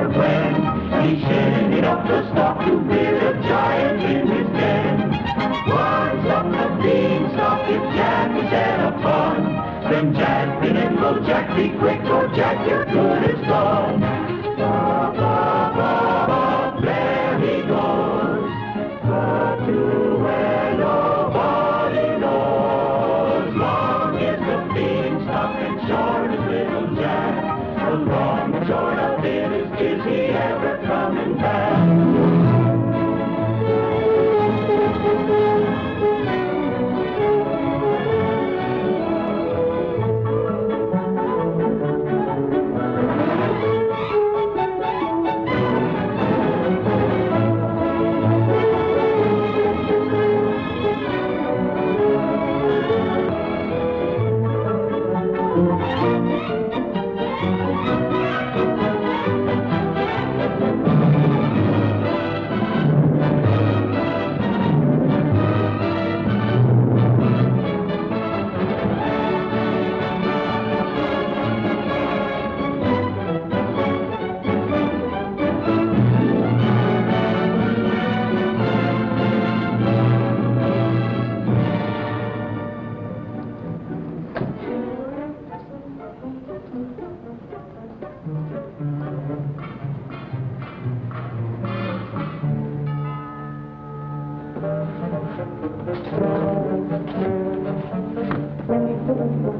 never when. He's shinning up the stalk to rear a giant in his den. Once up the beanstalk, if Jack is set upon, then Jack and little Jack, be quick, or Jack, your good is gone. Ba, ba, ba, ba, there he goes, but to where nobody knows. Long is the beanstalk and short is little Jack. The long and short of it is he ever coming back?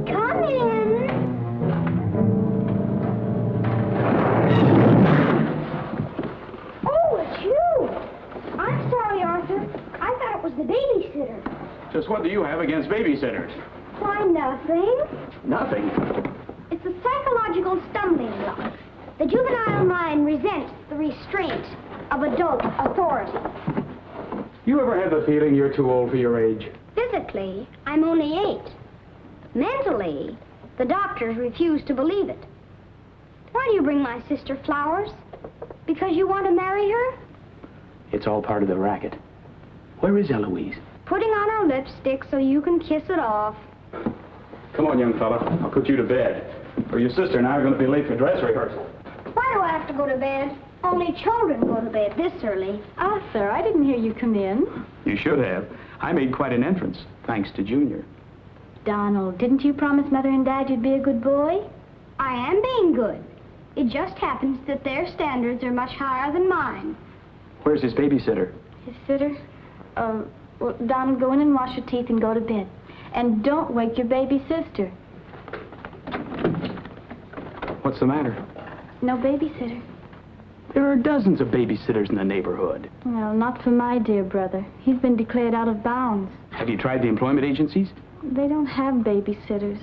Come in. Oh, it's you. I'm sorry, Arthur. I thought it was the babysitter. Just what do you have against babysitters? Why, nothing. Nothing. It's a psychological stumbling block. The juvenile mind resents the restraint of adult authority. You ever had the feeling you're too old for your age? Physically, I'm only 8. Mentally, the doctors refuse to believe it. Why do you bring my sister flowers? Because you want to marry her? It's all part of the racket. Where is Eloise? Putting on her lipstick so you can kiss it off. Come on, young fella. I'll put you to bed. Or your sister and I are going to be late for dress rehearsal. Why do I have to go to bed? Only children go to bed this early. Arthur, I didn't hear you come in. You should have. I made quite an entrance, thanks to Junior. Donald, didn't you promise Mother and Dad you'd be a good boy? I am being good. It just happens that their standards are much higher than mine. Where's his babysitter? His sitter? Well, Donald, go in and wash your teeth and go to bed. And don't wake your baby sister. What's the matter? No babysitter. There are dozens of babysitters in the neighborhood. Well, not for my dear brother. He's been declared out of bounds. Have you tried the employment agencies? They don't have babysitters.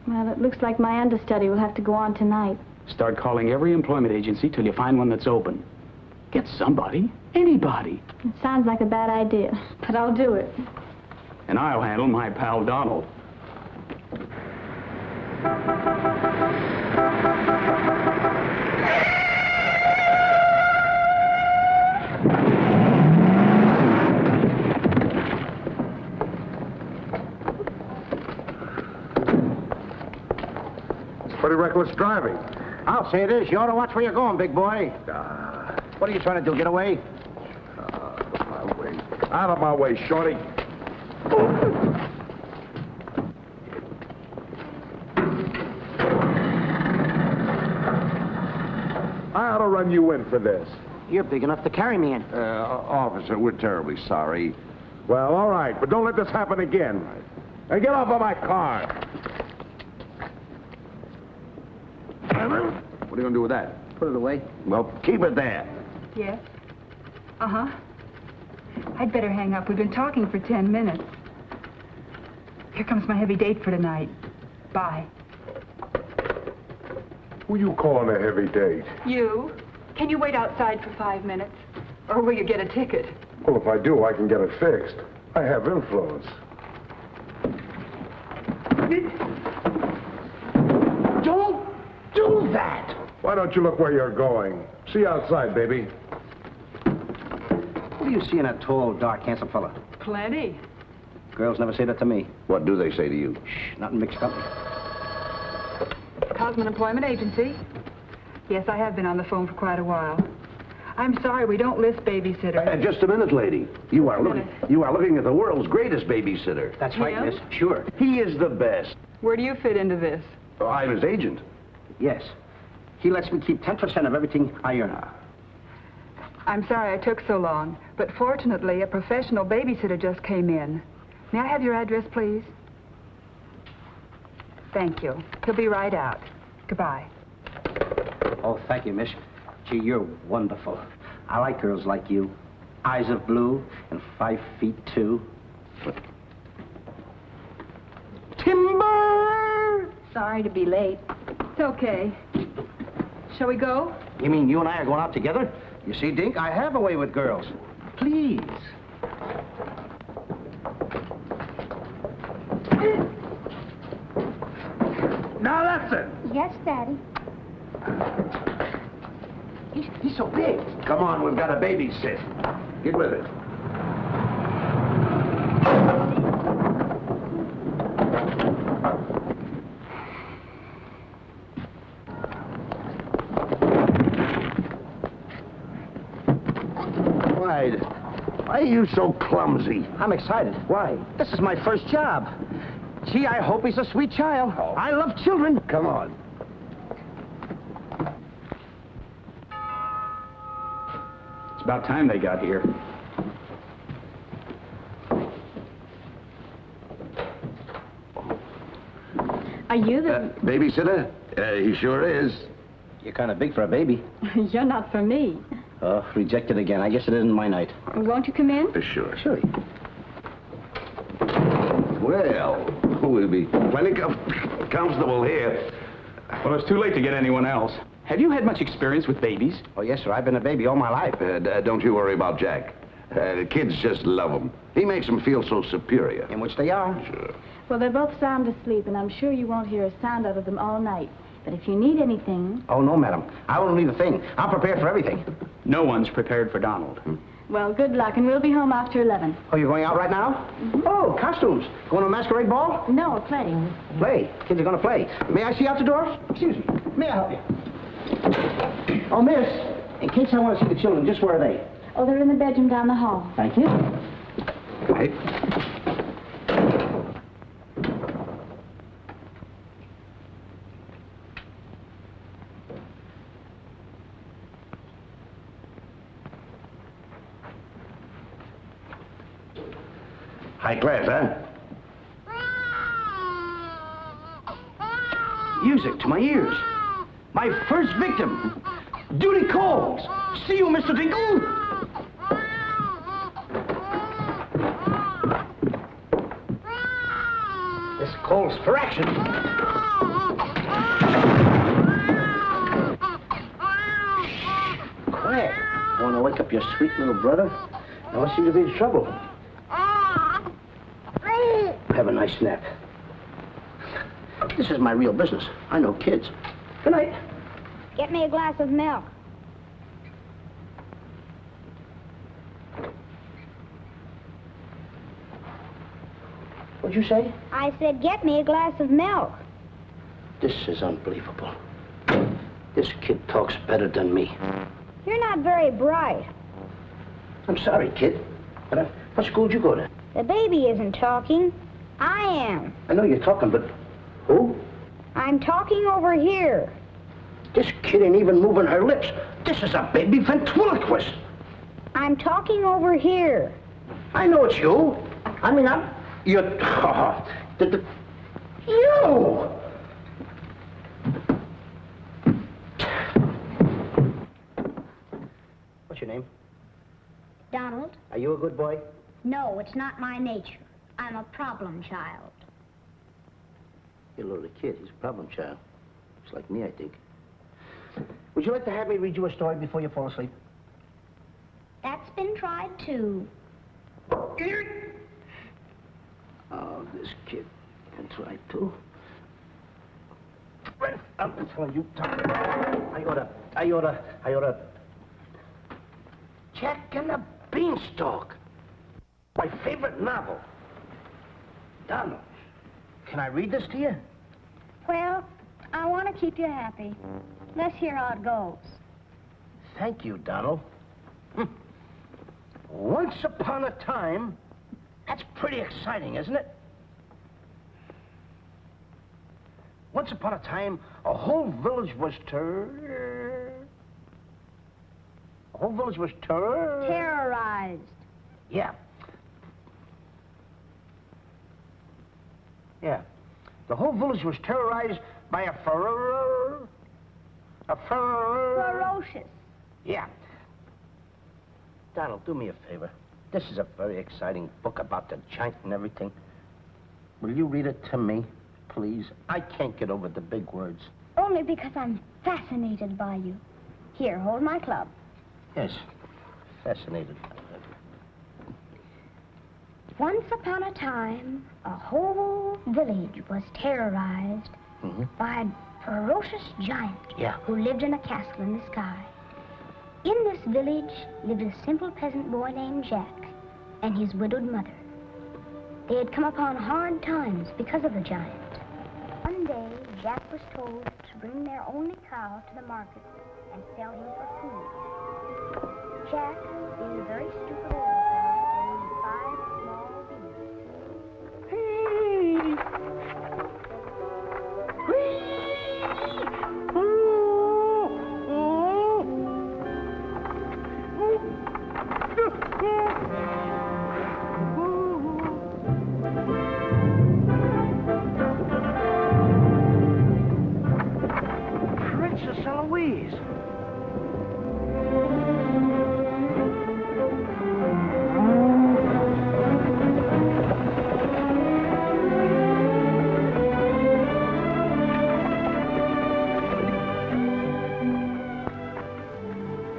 Well, it looks like my understudy will have to go on tonight. Start calling every employment agency till you find one that's open. Get somebody, anybody. It sounds like a bad idea, but I'll do it. And I'll handle my pal Donald. Pretty reckless driving. I'll say it is. You ought to watch where you're going, big boy. What are you trying to do, get away? Out of my way. Out of my way, shorty. I ought to run you in for this. You're big enough to carry me in. Officer, we're terribly sorry. Well, all right, but don't let this happen again. Now get off of my car. What are you going to do with that? Put it away. Well, keep it there. Yes? Uh-huh. I'd better hang up. We've been talking for 10 minutes. Here comes my heavy date for tonight. Bye. Who you calling a heavy date? You? Can you wait outside for 5 minutes? Or will you get a ticket? Well, if I do, I can get it fixed. I have influence. Don't do that! Why don't you look where you're going? See you outside, baby. What do you see in a tall, dark, handsome fella? Plenty. Girls never say that to me. What do they say to you? Shh, nothing mixed up. Cosman Employment Agency. Yes, I have been on the phone for quite a while. I'm sorry, we don't list babysitters. Just a minute, lady. You are looking at the world's greatest babysitter. That's right, Yeah? miss. Sure. He is the best. Where do you fit into this? Oh, I'm his agent. Yes. He lets me keep 10% of everything I earn. I'm sorry I took so long, but fortunately, a professional babysitter just came in. May I have your address, please? Thank you. He'll be right out. Goodbye. Oh, thank you, miss. Gee, you're wonderful. I like girls like you. Eyes of blue and 5 feet 2. Timber! Sorry to be late. It's okay. Shall we go? You mean you and I are going out together? You see, Dink, I have a way with girls. Please. Now that's it. Yes, Daddy. He's so big. Come on, we've got to babysit. Get with it. Why are you so clumsy? I'm excited. Why? This is my first job. Gee, I hope he's a sweet child. Oh. I love children. Come on. It's about time they got here. Are you the... Babysitter? He sure is. You're kind of big for a baby. You're not for me. Oh, rejected again. I guess it isn't my night. Won't you come in? Sure. Sure. Well, we'll be plenty comfortable here. Well, it's too late to get anyone else. Have you had much experience with babies? Oh, yes, sir. I've been a baby all my life. Don't you worry about Jack. The kids just love him. He makes them feel so superior. In which they are. Sure. Well, they're both sound asleep, and I'm sure you won't hear a sound out of them all night. But if you need anything... Oh, no, madam. I won't need a thing. I'm prepared for everything. No one's prepared for Donald. Well, good luck, and we'll be home after 11. Oh, you're going out right now? Oh, costumes. Going to a masquerade ball? No, playing. Play. Kids are going to play. May I see you out the door? Excuse me. May I help you? Oh, miss, in case I want to see the children, just where are they? Oh, they're in the bedroom down the hall. Thank you. Hey. High class, huh? Music to my ears. My first victim. Duty calls. See you, Mr. Dinkle. This calls for action. Quiet. Want to wake up your sweet little brother? No one seems to be in trouble. Have a nice nap. This is my real business. I know kids. Good night. Get me a glass of milk. What'd you say? I said, get me a glass of milk. This is unbelievable. This kid talks better than me. You're not very bright. I'm sorry, kid. But what school did you go to? The baby isn't talking. I am. I know you're talking, but who? I'm talking over here. This kid ain't even moving her lips. This is a baby ventriloquist. I'm talking over here. I know it's you. I mean, you're... You! What's your name? Donald? Are you a good boy? No, it's not my nature. I'm a problem child. You're a little kid. He's a problem child. It's like me, I think. Would you like to have me read you a story before you fall asleep? That's been tried, too. Oh, this kid can try, too. I'm telling you, I oughta... Jack and the Beanstalk. My favorite novel. Donald, can I read this to you? Well, I want want to keep you happy. Let's hear how it goes. Thank you, Donald. Once upon a time, that's pretty exciting, isn't it? Once upon a time, a whole village was Terrorized. Yeah. Yeah. The whole village was terrorized by a Ferocious. Yeah. Donald, do me a favor. This is a very exciting book about the giant and everything. Will you read it to me, please? I can't get over the big words. Only because I'm fascinated by you. Here, hold my club. Yes, fascinated. Once upon a time, a whole village was terrorized by a ferocious giant who lived in a castle in the sky. In this village lived a simple peasant boy named Jack and his widowed mother. They had come upon hard times because of the giant. One day, Jack was told to bring their only cow to the market and sell him for food. Jack, being a very stupid old cow, owned 5 small Princess Eloise.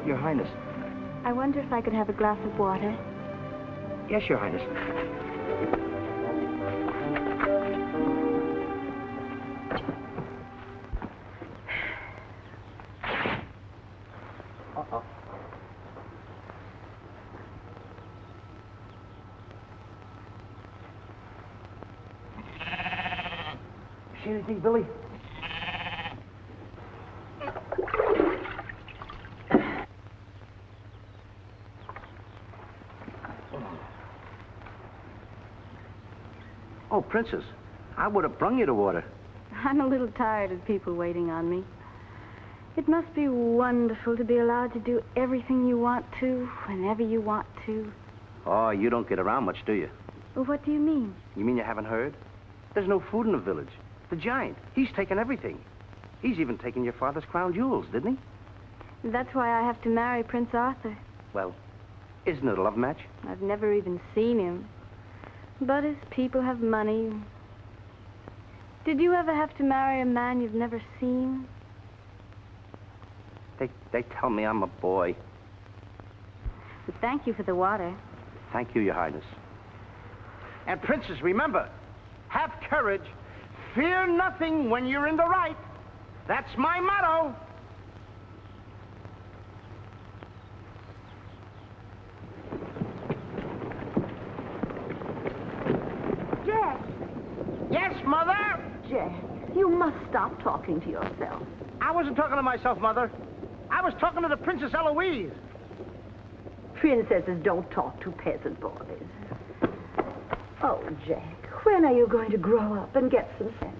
Your Highness. I wonder if I could have a glass of water. Yes, Your Highness. Uh-oh. See anything, Billy? Oh, Princess, I would have brung you the water. I'm a little tired of people waiting on me. It must be wonderful to be allowed to do everything you want to, whenever you want to. Oh, you don't get around much, do you? Well, what do you mean? You mean you haven't heard? There's no food in the village. The giant, he's taken everything. He's even taken your father's crown jewels, didn't he? That's why I have to marry Prince Arthur. Well, isn't it a love match? I've never even seen him. But his people have money. Did you ever have to marry a man you've never seen? They tell me I'm a boy. But thank you for the water. Thank you, Your Highness. And Princess, remember, have courage. Fear nothing when you're in the right. That's my motto. Jack! Yes, Mother? Jack, you must stop talking to yourself. I wasn't talking to myself, Mother. I was talking to the Princess Eloise. Princesses don't talk to peasant boys. Oh, Jack, when are you going to grow up and get some sense?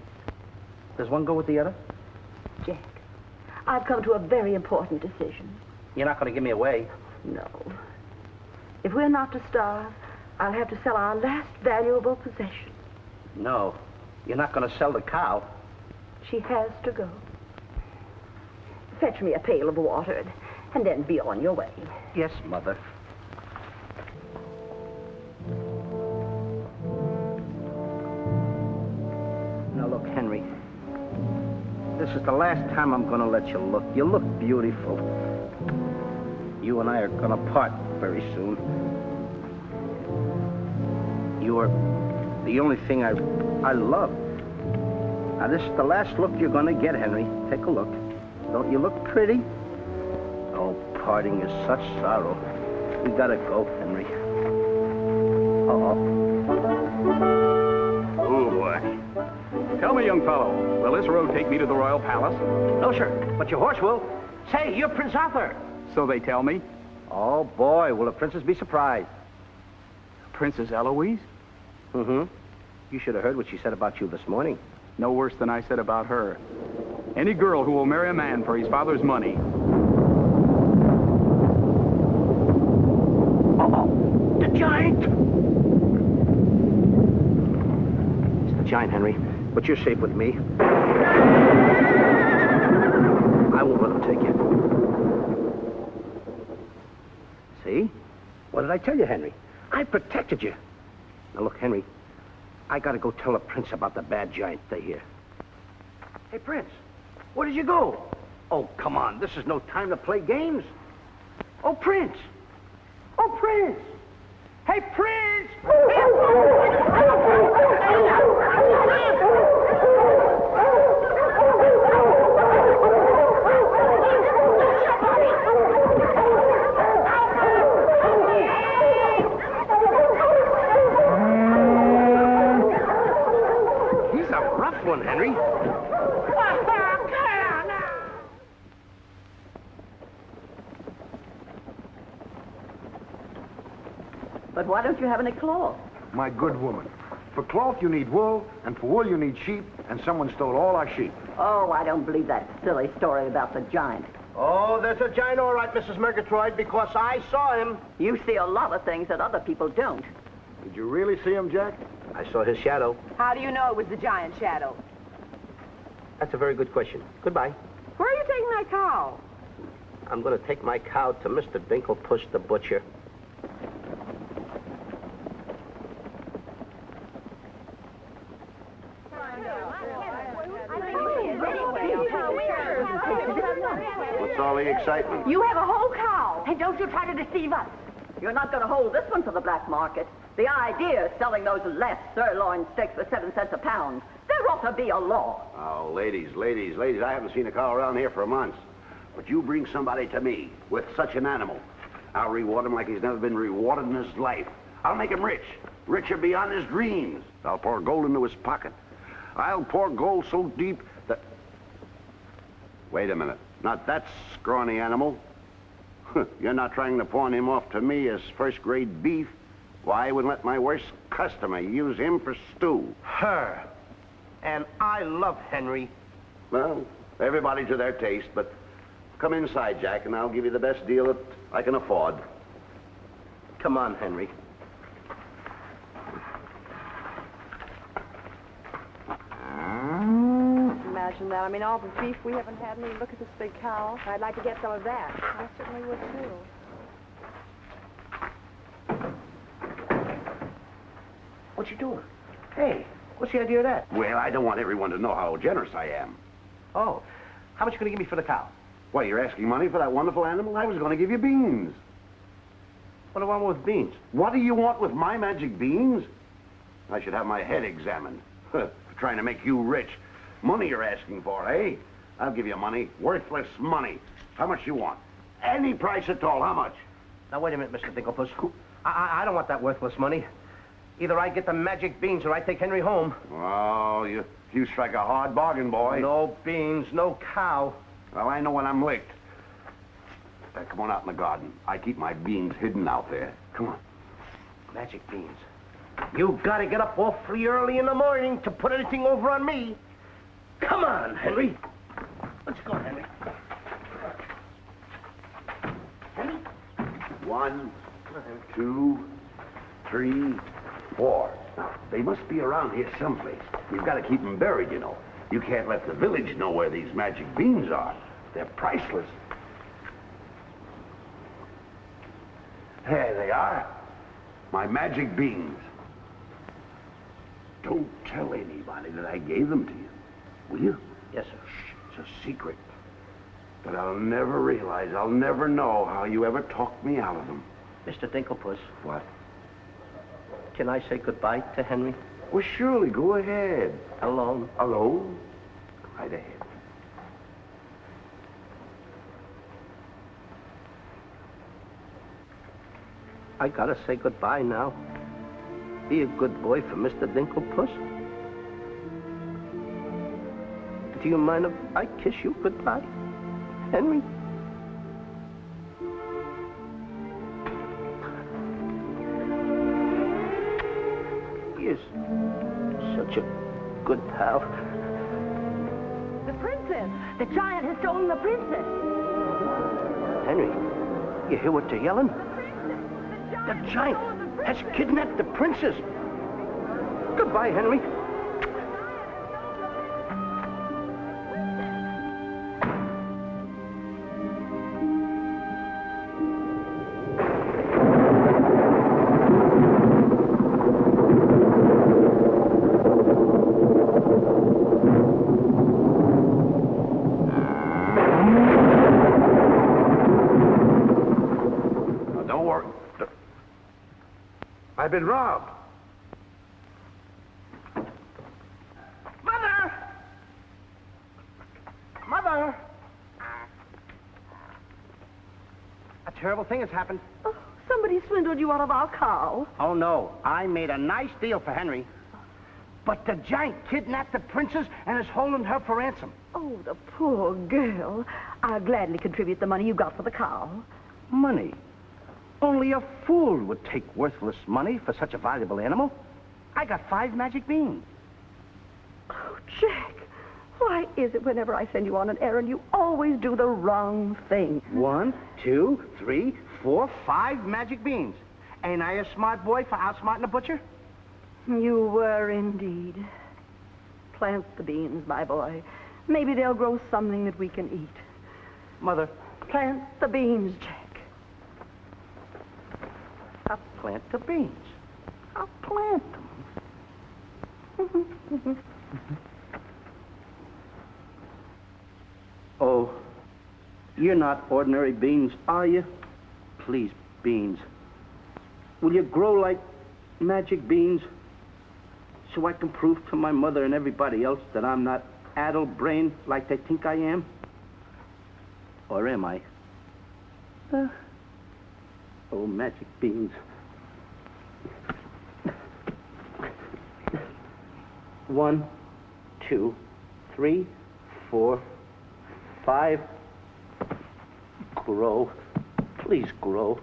Does one go with the other? Jack, I've come to a very important decision. You're not going to give me away. No. If we're not to starve, I'll have to sell our last valuable possession. No, you're not going to sell the cow. She has to go. Fetch me a pail of water, and then be on your way. Yes, Mother. Now, look, Henry. This is the last time I'm going to let you look. You look beautiful. You and I are going to part very soon. You are the only thing I love. Now, this is the last look you're going to get, Henry. Take a look. Don't you look pretty? Oh, parting is such sorrow. We gotta go, Henry. Uh-oh. Oh, boy. Tell me, young fellow, will this road take me to the royal palace? No, sir, but your horse will. Say, you're Prince Arthur. So they tell me. Oh, boy, will the princess be surprised. Princess Eloise? Mm-hmm. You should have heard what she said about you this morning. No worse than I said about her. Any girl who will marry a man for his father's money. Uh-oh, the giant! It's the giant, Henry, but you're safe with me. I won't let him take you. See? What did I tell you, Henry? I protected you. Now, look, Henry, I gotta go tell the prince about the bad giant they hear. Hey, Prince, where did you go? Oh, come on, this is no time to play games. Oh, Prince! Oh, Prince! Hey, Prince! He's a rough one, Henry. But why don't you have any cloth? My good woman. For cloth, you need wool, and for wool, you need sheep, and someone stole all our sheep. Oh, I don't believe that silly story about the giant. Oh, there's a giant all right, Mrs. Murgatroyd, because I saw him. You see a lot of things that other people don't. Did you really see him, Jack? I saw his shadow. How do you know it was the giant shadow? That's a very good question. Goodbye. Where are you taking my cow? I'm going to take my cow to Mr. Dinklepuss the butcher. What's all the excitement? You have a whole cow. And don't you try to deceive us. You're not going to hold this one for the black market. The idea is selling those less sirloin steaks for 7 cents a pound. There ought to be a law. Oh, ladies, I haven't seen a cow around here for months. But you bring somebody to me with such an animal, I'll reward him like he's never been rewarded in his life. I'll make him rich, richer beyond his dreams. I'll pour gold into his pocket. I'll pour gold so deep that... Wait a minute. Not that scrawny animal. You're not trying to pawn him off to me as first-grade beef. Why, I would let my worst customer use him for stew. Her. And I love Henry. Well, everybody to their taste, but come inside, Jack, and I'll give you the best deal that I can afford. Come on, Henry. Imagine that. I mean, all the beef we haven't had, and look at this big cow. I'd like to get some of that. I certainly would, too. What you doing? Hey, what's the idea of that? Well, I don't want everyone to know how generous I am. Oh, how much you going to give me for the cow? Why, you're asking money for that wonderful animal? I was going to give you beans. What do I want with beans? What do you want with my magic beans? I should have my head examined. For trying to make you rich. Money you're asking for, eh? I'll give you money. Worthless money. How much you want? Any price at all. How much? Now, wait a minute, Mr. Dinklepuss. I don't want that worthless money. Either I get the magic beans or I take Henry home. Oh, you strike a hard bargain, boy. No beans, no cow. Well, I know when I'm licked. Come on out in the garden. I keep my beans hidden out there. Come on. Magic beans. You gotta get up awfully early in the morning to put anything over on me. Come on, Henry. Let's go, Henry. Henry? 1, 2, 3, 4. Now, they must be around here someplace. We've got to keep them buried, you know. You can't let the village know where these magic beans are. They're priceless. There they are. My magic beans. Don't tell anybody that I gave them to you. Will you? Yes, sir. Shh, it's a secret. But I'll never realize, I'll never know how you ever talked me out of them. Mr. Dinklepuss. What? Can I say goodbye to Henry? Well, surely, go ahead. Alone? Alone? Right ahead. I gotta say goodbye now. Be a good boy for Mr. Dinklepuss. Do you mind if I kiss you goodbye, Henry? You're such a good pal. The princess! The giant has stolen the princess! Henry, you hear what they're yelling? The giant has kidnapped the princess. Goodbye, Henry. Don't worry. I've been robbed. Mother! Mother! A terrible thing has happened. Oh, somebody swindled you out of our cow. Oh, no. I made a nice deal for Henry. But the giant kidnapped the princess and is holding her for ransom. Oh, the poor girl. I'll gladly contribute the money you got for the cow. Money? Only a fool would take worthless money for such a valuable animal. I got 5 magic beans. Oh, Jack, why is it whenever I send you on an errand, you always do the wrong thing? 1, 2, 3, 4, 5 magic beans. Ain't I a smart boy for outsmarting a butcher? You were indeed. Plant the beans, my boy. Maybe they'll grow something that we can eat. Mother, Plant the beans, Jack. I'll plant the beans. I'll plant them. Oh, you're not ordinary beans, are you? Please, beans. Will you grow like magic beans so I can prove to my mother and everybody else that I'm not addle-brained like they think I am? Or am I? Oh, magic beans. 1, 2, 3, 4, 5. Grow. Please grow.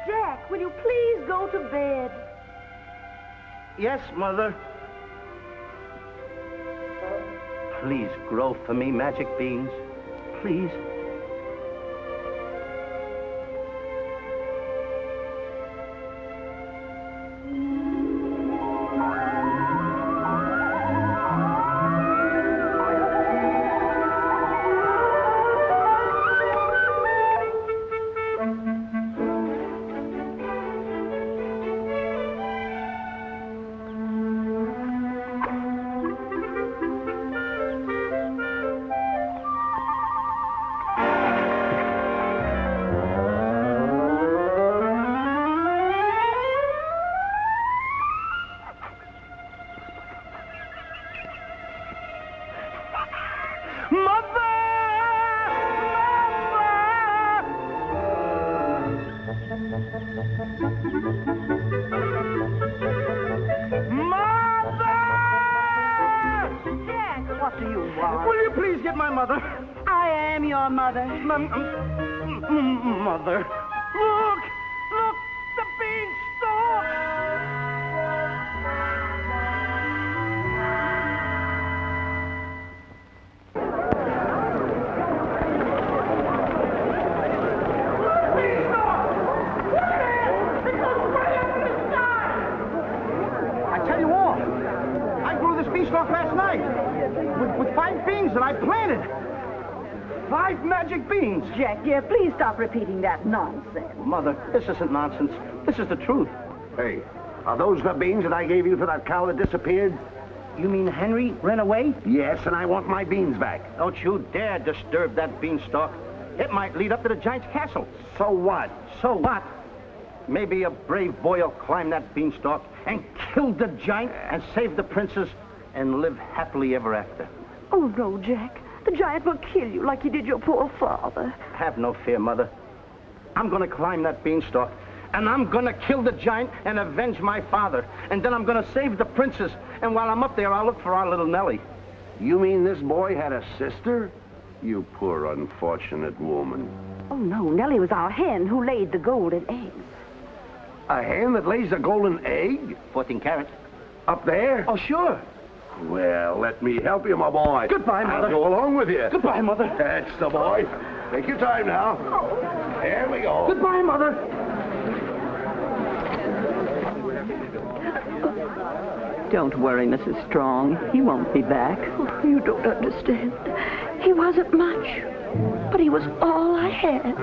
Jack, will you please go to bed? Yes, Mother. Please grow for me, magic beans. Please. Will you please get my mother? I am your mother. Mother. Look! Look! The beanstalk! I tell you all, I grew this beanstalk last night with 5 beans that I planted. 5 magic beans. Jack, dear, please stop repeating that nonsense. Mother, this isn't nonsense. This is the truth. Hey, are those the beans that I gave you for that cow that disappeared? You mean Henry ran away? Yes, and I want my beans back. Don't you dare disturb that beanstalk. It might lead up to the giant's castle. So what? So what? Maybe a brave boy will climb that beanstalk and kill the giant and save the princess and live happily ever after. Oh, no, Jack. The giant will kill you like he did your poor father. Have no fear, Mother. I'm going to climb that beanstalk, And I'm gonna kill the giant and avenge my father. And then I'm gonna save the princess. And while I'm up there, I'll look for our little Nellie. You mean this boy had a sister? You poor unfortunate woman. Oh, no, Nellie was our hen who laid the golden eggs. A hen that lays a golden egg? 14 carat. Up there? Oh, sure. Well, let me help you, my boy. Goodbye, Mother. I'll go along with you. Goodbye, Mother. That's the boy. Take your time now. There we go. Goodbye, Mother. Don't worry, Mrs. Strong. He won't be back. Oh, you don't understand. He wasn't much, but he was all I had.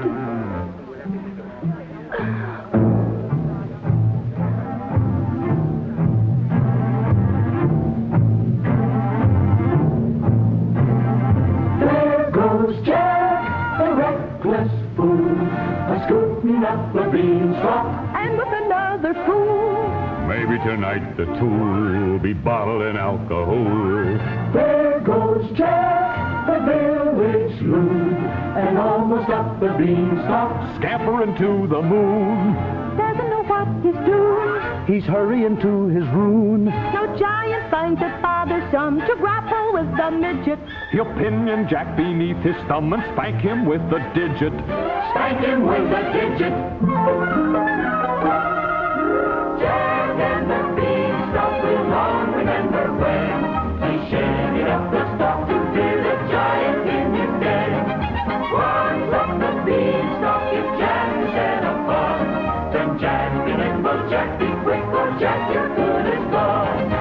There goes Jack, the reckless fool, a-scooting up the beanstalk. And with another fool. Maybe tonight the two will be bottled in alcohol. There goes Jack, the village loon, and almost up the beanstalk. Scampering to the moon. Doesn't know what he's doing. He's hurrying to his ruin. No giant finds it bothersome to grapple with the midget. He'll pinion Jack beneath his thumb and spank him with a digit. Spank him with a digit. Jack and the beanstalk will long remember when he shinnied up the stalk to hear the giant in his den. Once up the beanstalk, if Jack is set upon, then Jack be nimble, Jack be quick, or Jack your good is gone.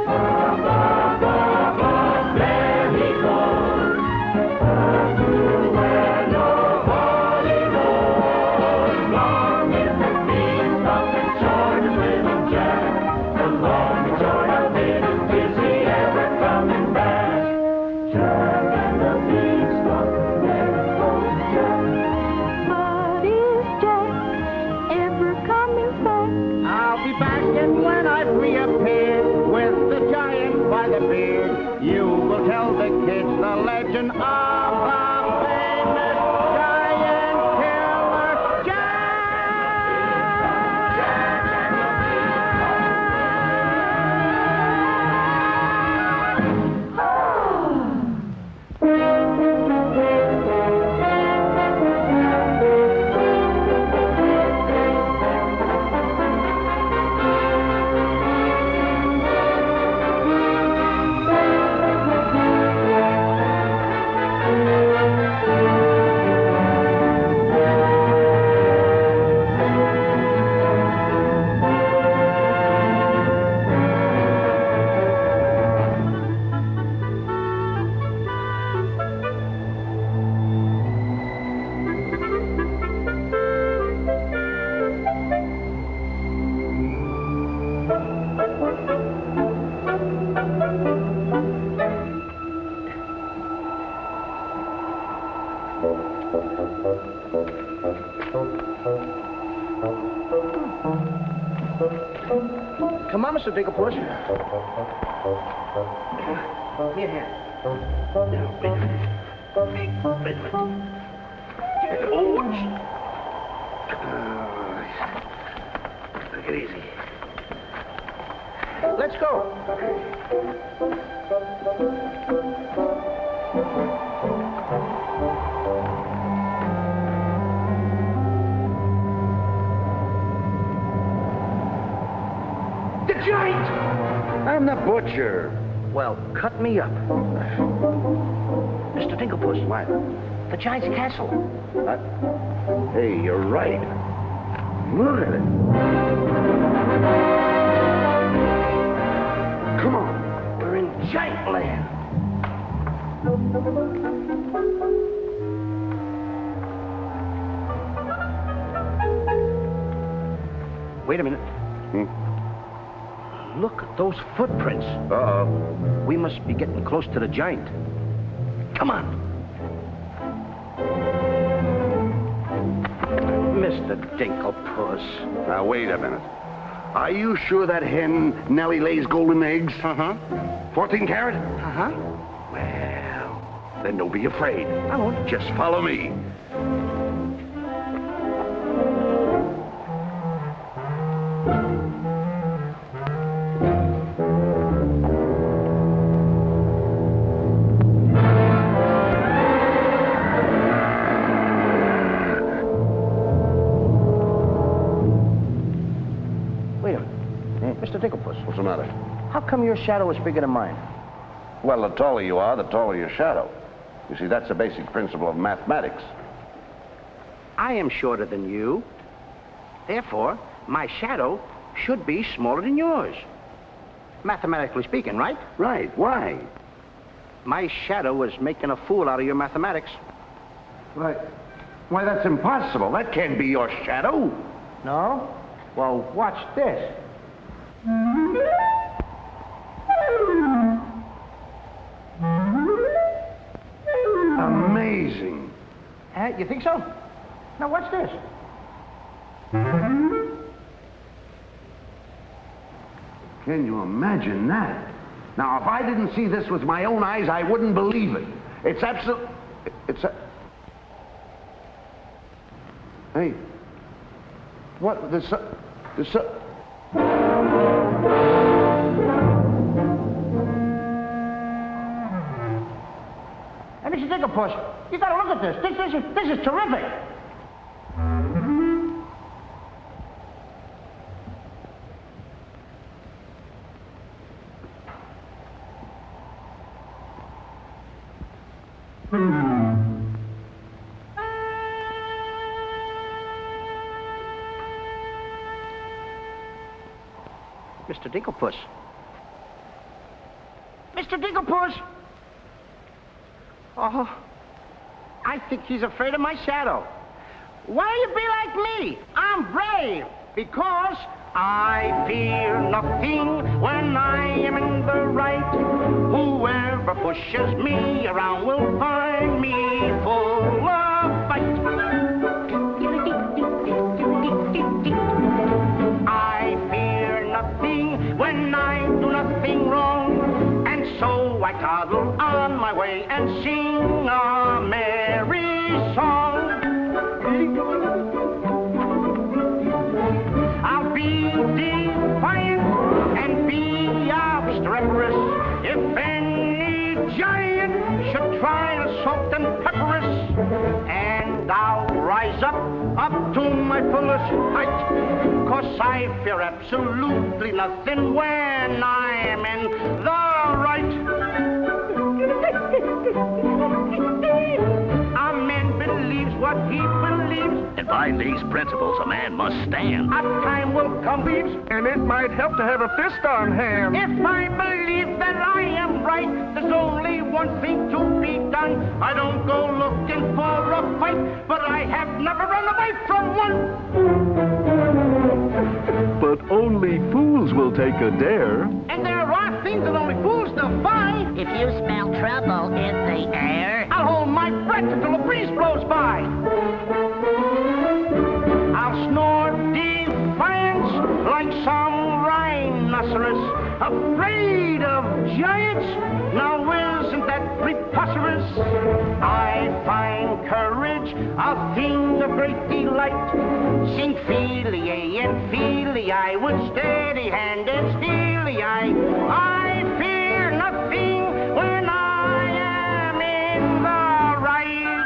Up, up, up, up, there he goes. Up to where nobody knows. Long is the beanstalk and short is little Jack. The long and short of it is he ever coming back? Jack and the beanstalk, there goes Jack. But is Jack ever coming back? I'll be back, and when I reappear with the giant by the beard, you will tell the kids the legend of the famous giant killer, Come on, Mr. Digglepuss. Here, here. Wait a minute. Take it easy. Let's go. The giant! I'm the butcher. Well, cut me up. Mr. Digglepuss. What? The giant's castle. What? Hey, you're right. Look at it. Come on. We're in giant land. Wait a minute. Look at those footprints. Uh-oh. We must be getting close to the giant. Come on. Mr. Dinklepuss. Now, wait a minute. Are you sure that hen, Nellie, lays golden eggs? Uh-huh. 14 carat? Uh-huh. Well, then don't be afraid. I won't. Just follow me. What's the matter? How come your shadow is bigger than mine? Well, the taller you are, the taller your shadow. You see, that's the basic principle of mathematics. I am shorter than you. Therefore, my shadow should be smaller than yours. Mathematically speaking, right? Right. Why? My shadow is making a fool out of your mathematics. Why, that's impossible. That can't be your shadow. No? Well, watch this. Amazing. You think so? Now, watch this. Can you imagine that? Now, if I didn't see this with my own eyes, I wouldn't believe it. It's absolute... Hey. What? There's Hey, Mr. Digglepuss, you gotta look at this. This is terrific. Mr. Digglepuss. Mr. Digglepuss! Oh, I think he's afraid of my shadow. Why do you be like me? I'm brave because I fear nothing when I am in the right. Whoever pushes me around will find me full of fight. I fear nothing when I do nothing wrong, and so I toddle on my way and sing a merry song. I'll be defiant and be obstreperous if any giant should try to salt and pepper us, and I'll rise up to my fullest height, 'cause I fear absolutely nothing when I am in the right. A man believes what he believes, and by these principles a man must stand. A time will come, Beeps, and it might help to have a fist on hand. If I believe that I am right, there's only one thing to be done. I don't go looking for a fight, but I have never run away from one. But only fools will take a dare. And there are things that only fools defy. If you smell trouble in the air, I'll hold my breath until a breeze blows by. I'll snore defiance like some rhinoceros, afraid of giants. Now isn't that preposterous? I find courage a thing of great delight. Sing Feely and Feely, I with steady hand and steely eye. I fear nothing when I am in the right.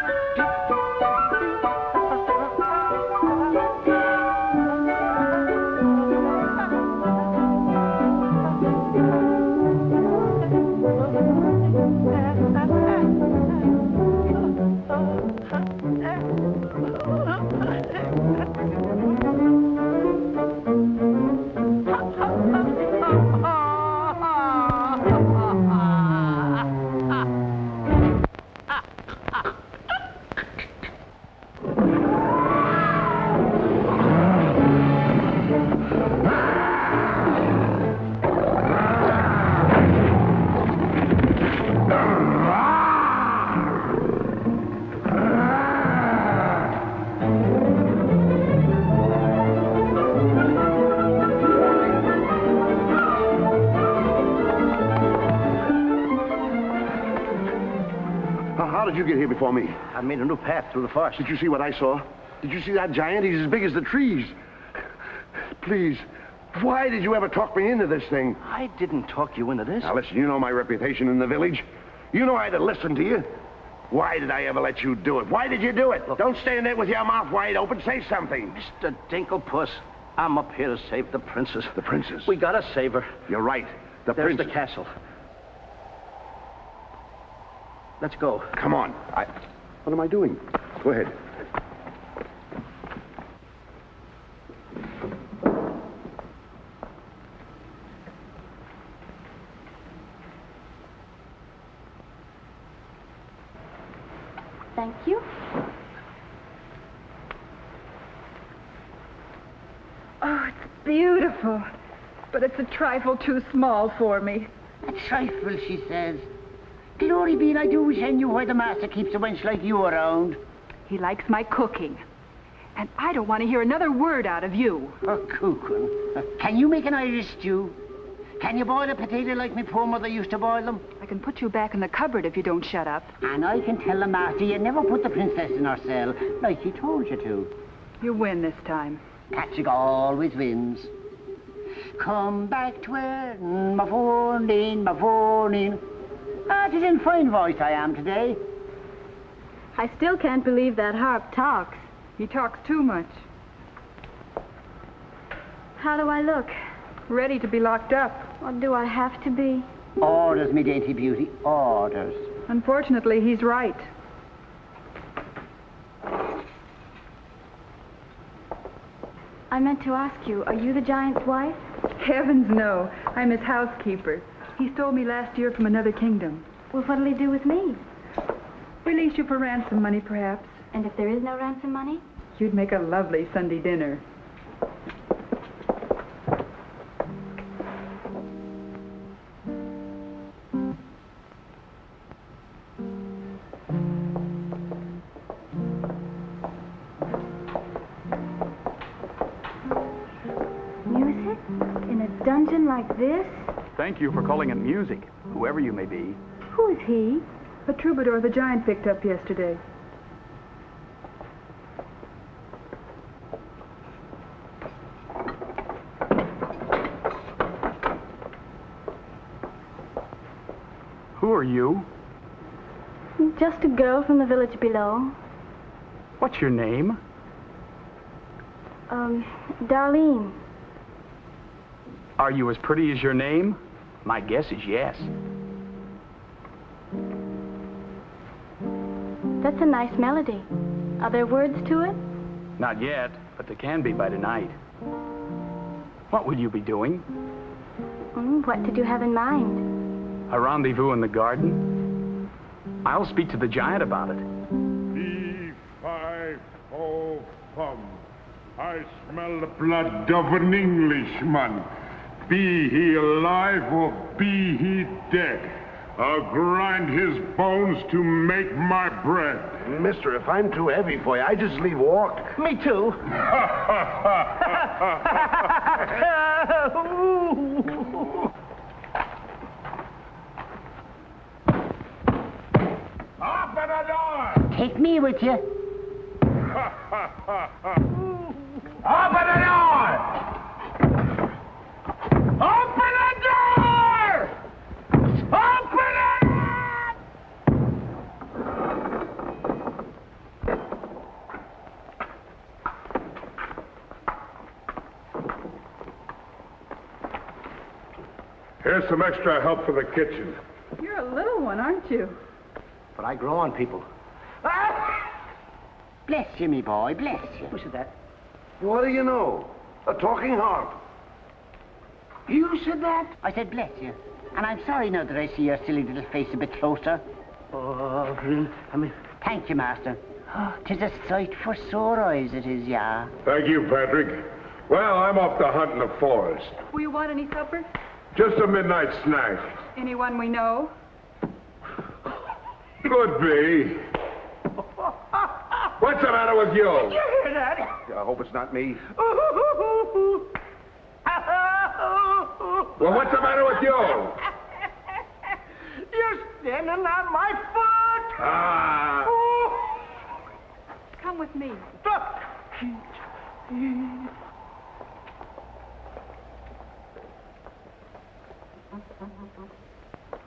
How did you get here before me? I made a new path through the forest. Did you see what I saw? Did you see that giant? He's as big as the trees. Please, why did you ever talk me into this thing? I didn't talk you into this. Now, listen, you know my reputation in the village. You know I'd have listened to you. Why did I ever let you do it? Why did you do it? Look, don't stand there with your mouth wide open. Say something. Mr. Dinklepuss, I'm up here to save the princess. The princess? We gotta save her. You're right. The There's princess. the castle. Let's go. Come on. What am I doing? Go ahead. Thank you. Oh, it's beautiful. But it's a trifle too small for me. A trifle, she says. Glory be, I do wish I knew why the master keeps a wench like you around. He likes my cooking. And I don't want to hear another word out of you. Oh, cooking. Can you make an Irish stew? Can you boil a potato like my poor mother used to boil them? I can put you back in the cupboard if you don't shut up. And I can tell the master you never put the princess in her cell, like he told you to. You win this time. Patrick always wins. Come back to where my phone my phone. Ah, it is in fine voice I am today. I still can't believe that harp talks. He talks too much. How do I look? Ready to be locked up. Or do I have to be? Orders, me dainty beauty, orders. Unfortunately, he's right. I meant to ask you, are you the giant's wife? Heavens, no. I'm his housekeeper. He stole me last year from another kingdom. Well, what'll he do with me? Release you for ransom money, perhaps. And if there is no ransom money? You'd make a lovely Sunday dinner. Music? In a dungeon like this? Thank you for calling it music, whoever you may be. Who is he? A troubadour the giant picked up yesterday. Who are you? Just a girl from the village below. What's your name? Darlene. Are you as pretty as your name? My guess is yes. That's a nice melody. Are there words to it? Not yet, but there can be by tonight. What will you be doing? What did you have in mind? A rendezvous in the garden? I'll speak to the giant about it. Fee-fi-fo-fum. I smell the blood of an Englishman. Be he alive or be he dead, I'll grind his bones to make my bread. Mister, if I'm too heavy for you, I just leave walk. Me too. Open the door! Take me with you. Open the door! Open the door! Open it! Here's some extra help for the kitchen. You're a little one, aren't you? But I grow on people. Bless you, me boy, bless you. Who said that? What do you know? A talking harp. You said that? I said bless you. And I'm sorry now that I see your silly little face a bit closer. Oh, really? I mean... Thank you, master. Oh, 'tis a sight for sore eyes, it is, yeah. Thank you, Patrick. Well, I'm off to hunt in the forest. Will you want any supper? Just a midnight snack. Anyone we know? Could be. What's the matter with you? Did you hear that? I hope it's not me. Well, what's the matter with you? You're standing on my foot! Ah. Come with me.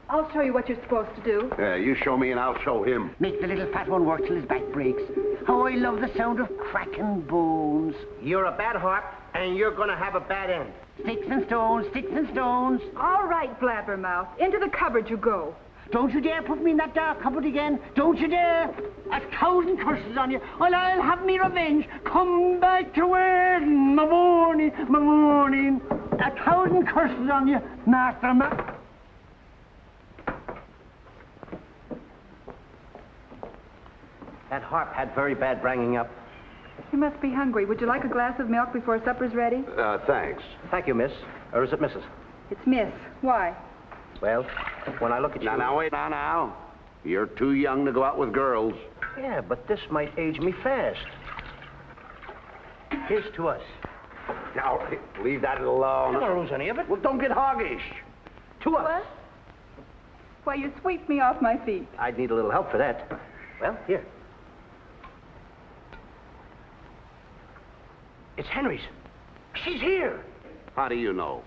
I'll show you what you're supposed to do. Yeah, you show me and I'll show him. Make the little fat one work till his back breaks. How I love the sound of cracking bones. You're a bad harp, And you're going to have a bad end. Sticks and stones, sticks and stones. All right, Blabbermouth. Into the cupboard you go. Don't you dare put me in that dark cupboard again. Don't you dare. 1,000 curses on you. Well, I'll have me revenge. Come back to where my morning, my morning. 1,000 curses on you, Master Mouse. That harp had very bad bringing up. You must be hungry. Would you like a glass of milk before supper's ready? Thanks. Thank you, miss. Or is it Mrs.? It's Miss. Why? Well, when I look at you... Now, wait, now. You're too young to go out with girls. Yeah, but this might age me fast. Here's to us. Now, leave that alone. I don't lose any of it. Well, don't get hoggish. To us. What? Why, you sweep me off my feet. I'd need a little help for that. Well, here. It's Henry's. She's here. How do you know?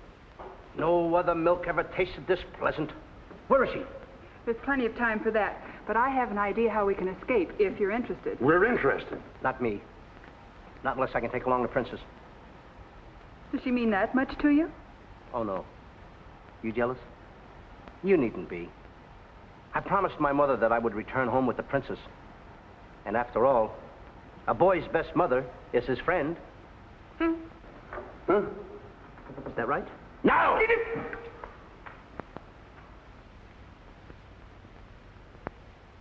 No other milk ever tasted this pleasant. Where is she? There's plenty of time for that. But I have an idea how we can escape, if you're interested. We're interested. Not me. Not unless I can take along the princess. Does she mean that much to you? Oh, no. You jealous? You needn't be. I promised my mother that I would return home with the princess. And after all, a boy's best mother is his friend. Huh? Is that right? No!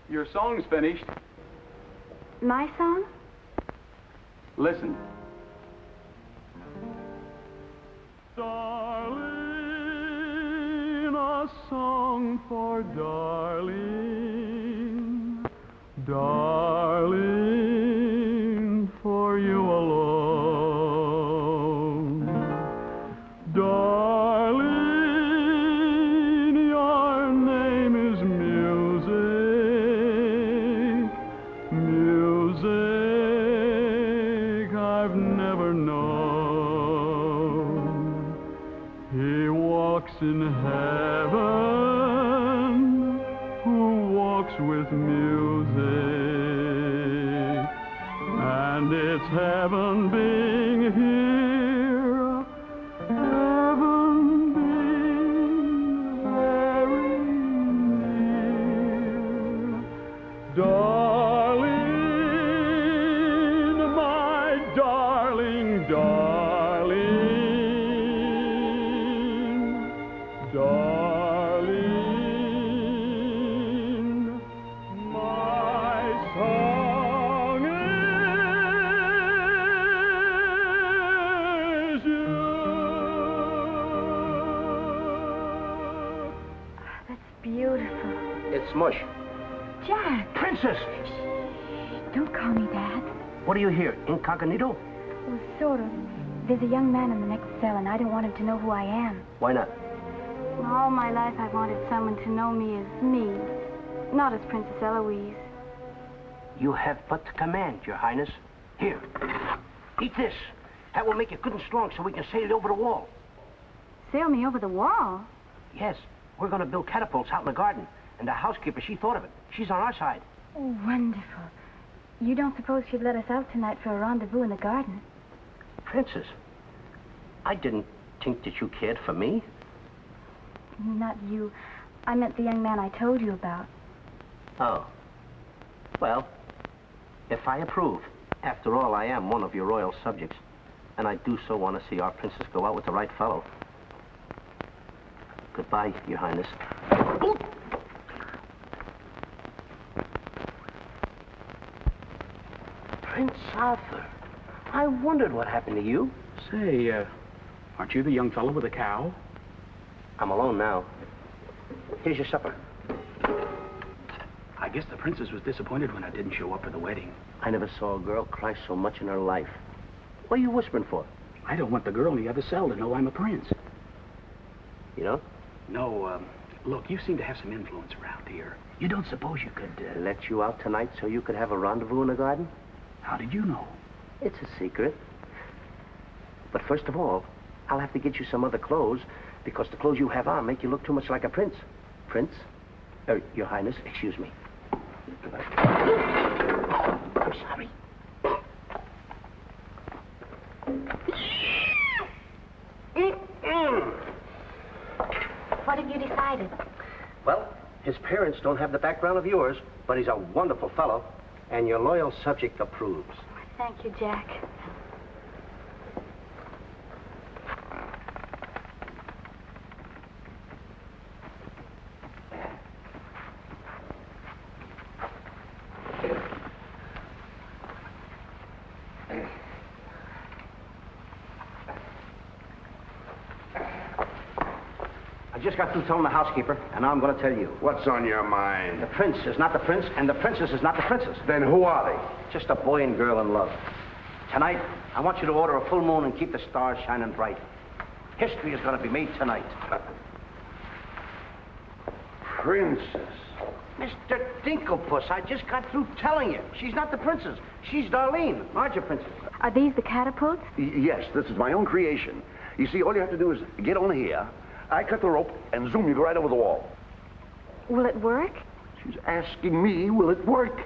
Your song's finished. My song? Listen. Darling, a song for darling, darling, for you alone. Darling, your name is music, music I've never known. He walks in heaven, who walks with music, and it's heaven being here, heaven being very near. Darling, my darling, darling, darling, my song is you. That's beautiful. It's mush. Jack! Princess! Don't call me that. What are you here, incognito? Well, sort of. There's a young man in the next cell, and I don't want him to know who I am. Why not? All my life I've wanted someone to know me as me, not as Princess Eloise. You have but to command, Your Highness. Here, eat this. That will make you good and strong so we can sail you over the wall. Sail me over the wall? Yes, we're going to build catapults out in the garden. And the housekeeper, she thought of it. She's on our side. Oh, wonderful. You don't suppose she'd let us out tonight for a rendezvous in the garden? Princess, I didn't think that you cared for me. Not you. I meant the young man I told you about. Oh. Well, if I approve, after all, I am one of your royal subjects. And I do so want to see our princess go out with the right fellow. Goodbye, Your Highness. Ooh. Prince Arthur, I wondered what happened to you. Say, aren't you the young fellow with the cow? I'm alone now. Here's your supper. I guess the princess was disappointed when I didn't show up for the wedding. I never saw a girl cry so much in her life. What are you whispering for? I don't want the girl in the other cell to know I'm a prince. You know? No, look, you seem to have some influence around here. You don't suppose you could, Let you out tonight so you could have a rendezvous in the garden? How did you know? It's a secret. But first of all, I'll have to get you some other clothes, because the clothes you have on make you look too much like a prince. Prince? Your Highness, excuse me. I'm sorry. What have you decided? Well, his parents don't have the background of yours, but he's a wonderful fellow, and your loyal subject approves. Thank you, Jack. I just got through telling the housekeeper, and now I'm going to tell you. What's on your mind? The prince is not the prince, and the princess is not the princess. Then who are they? Just a boy and girl in love. Tonight, I want you to order a full moon and keep the stars shining bright. History is going to be made tonight. Princess. Mr. Dinklepuss, I just got through telling you. She's not the princess. She's Darlene, larger princess. Are these the catapults? Yes, this is my own creation. You see, all you have to do is get on here. I cut the rope, and zoom, you go right over the wall. Will it work? She's asking me, will it work?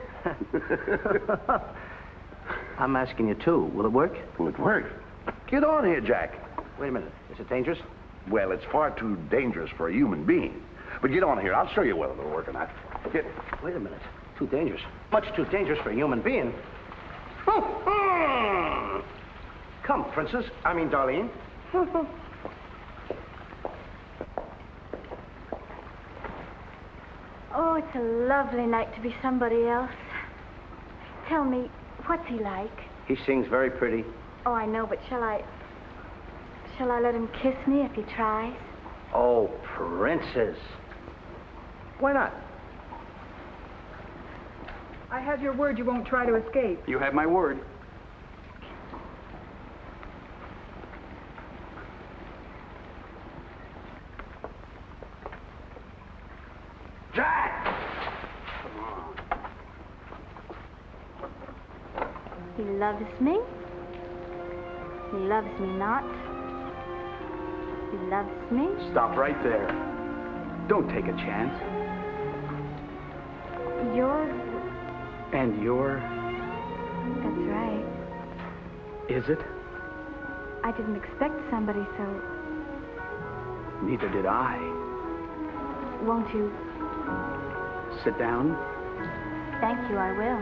I'm asking you, too. Will it work? Will it work? Get on here, Jack. Wait a minute. Is it dangerous? Well, it's far too dangerous for a human being. But get on here. I'll show you whether it'll work or not. Get. Wait a minute. Too dangerous. Much too dangerous for a human being. Come, princess. I mean, Darlene. Oh, it's a lovely night to be somebody else. Tell me, what's he like? He sings very pretty. Oh, I know, but shall I let him kiss me if he tries? Oh, princess. Why not? I have your word you won't try to escape. You have my word. Jack! He loves me. He loves me not. He loves me. Stop right there. Don't take a chance. You're... And you're... That's right. Is it? I didn't expect somebody so... Neither did I. Won't you? Sit down. Thank you, I will.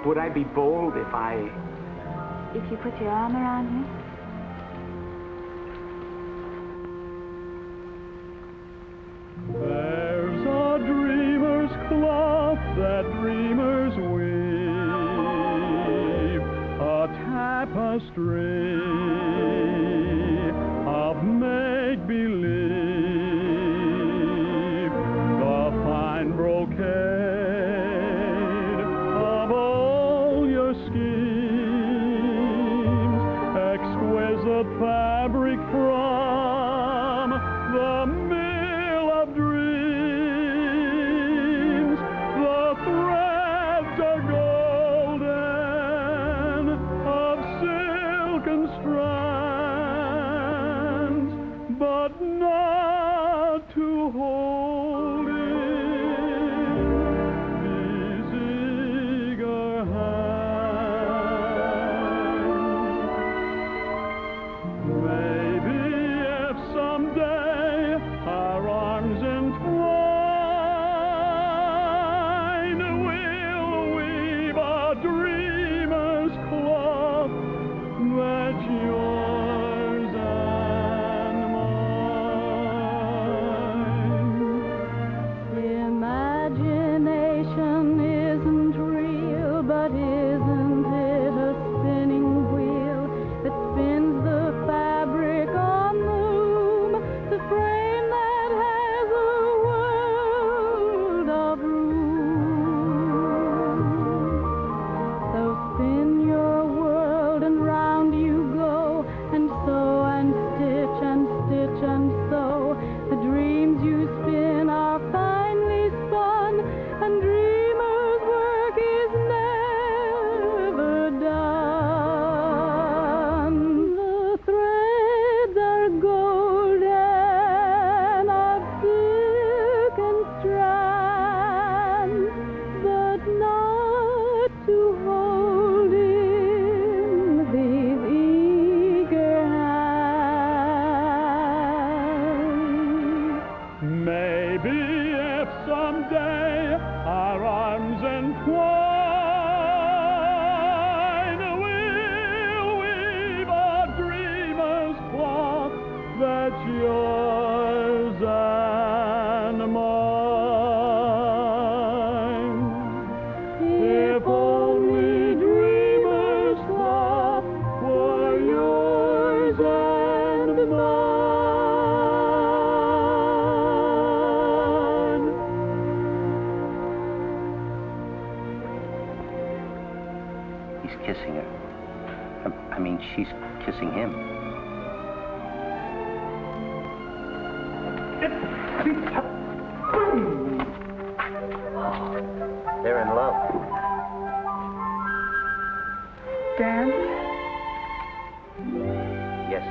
Would I be bold if I... If you put your arm around me? There's a dreamer's cloth that dreamers weave, a tapestry of make-believe, the fine brocade of all your schemes, exquisite fabric from the mill of dreams. The threads are golden, of silken strands, but not to hold in these eager hands. Maybe if someday our arms entwine, we'll weave a dreamer's cloth that's yours and mine. yours and mine. If only dreamers thought were yours and mine. He's kissing her. I mean, she's kissing him. They're in love. Dan? Yes.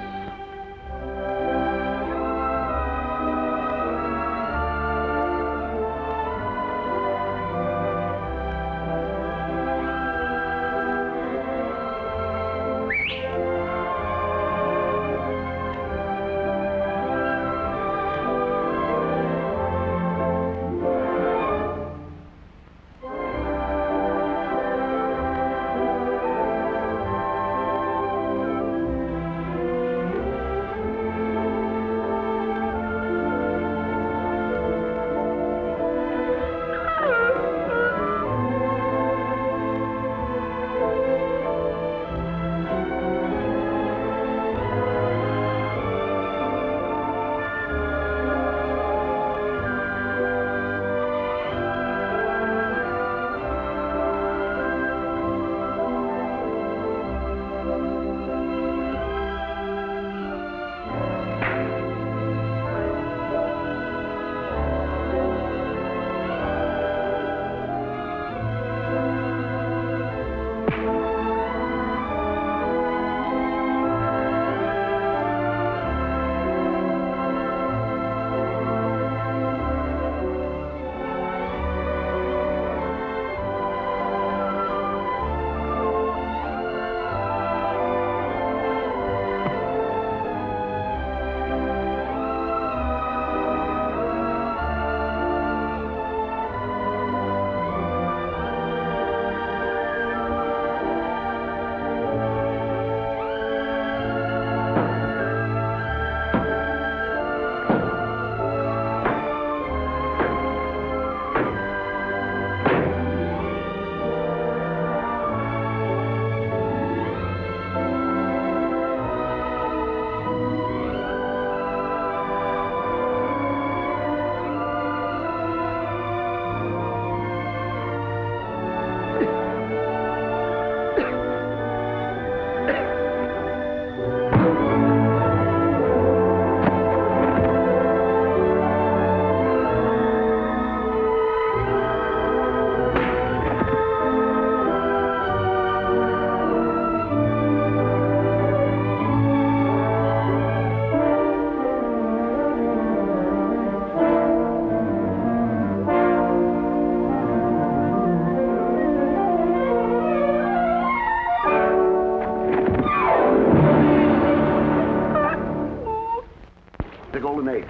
The golden egg.